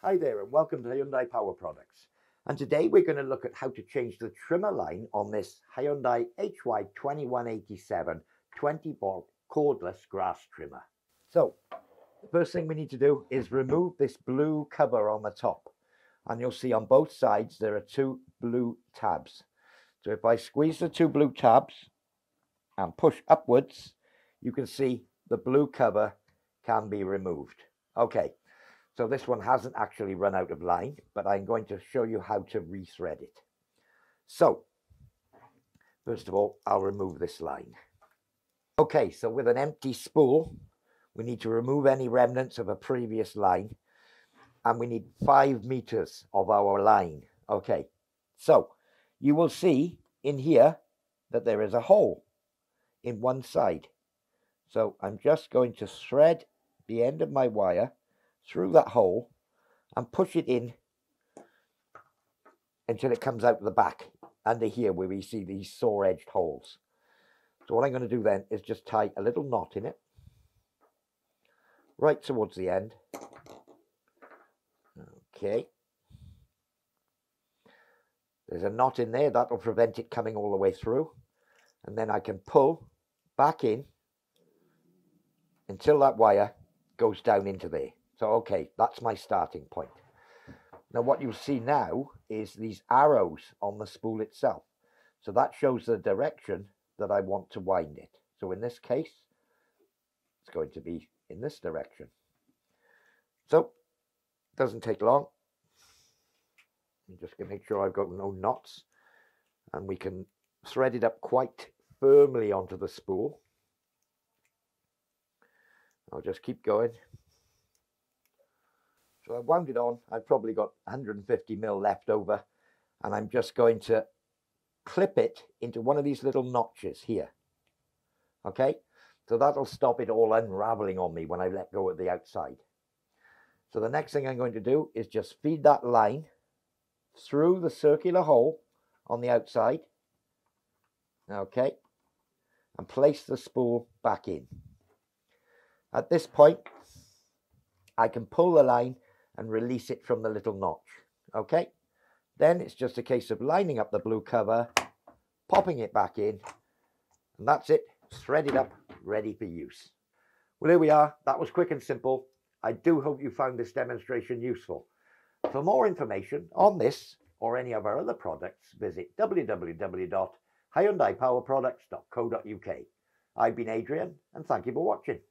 Hi there and welcome to Hyundai Power Products. And today we're going to look at how to change the trimmer line on this Hyundai HY2187 20-volt cordless grass trimmer. So the first thing we need to do is remove this blue cover on the top. And you'll see on both sides there are two blue tabs. So if I squeeze the two blue tabs and push upwards, you can see the blue cover can be removed. Okay. So this one hasn't actually run out of line, but I'm going to show you how to rethread it. So, first of all, I'll remove this line. Okay, so with an empty spool, we need to remove any remnants of a previous line, and we need 5 meters of our line. Okay, so you will see in here that there is a hole in one side. So I'm just going to thread the end of my wire through that hole and push it in until it comes out the back under here where we see these saw-edged holes. So what I'm going to do then is just tie a little knot in it right towards the end. Okay, there's a knot in there that will prevent it coming all the way through, and then I can pull back in until that wire goes down into there. So, okay, that's my starting point. Now, what you'll see now is these arrows on the spool itself. So that shows the direction that I want to wind it. So in this case, it's going to be in this direction. So, it doesn't take long. I'm just going to make sure I've got no knots. And we can thread it up quite firmly onto the spool. I'll just keep going. So I wound it on. I've probably got 150 mil left over, and I'm just going to clip it into one of these little notches here. Okay, so that'll stop it all unraveling on me when I let go at the outside. So the next thing I'm going to do is just feed that line through the circular hole on the outside. Okay, and place the spool back in. At this point, I can pull the line and release it from the little notch. Okay, then it's just a case of lining up the blue cover, popping it back in, and that's it, threaded up, ready for use. Well, here we are. That was quick and simple. I do hope you found this demonstration useful. For more information on this or any of our other products, visit www.hyundaipowerproducts.co.uk. I've been Adrian, and thank you for watching.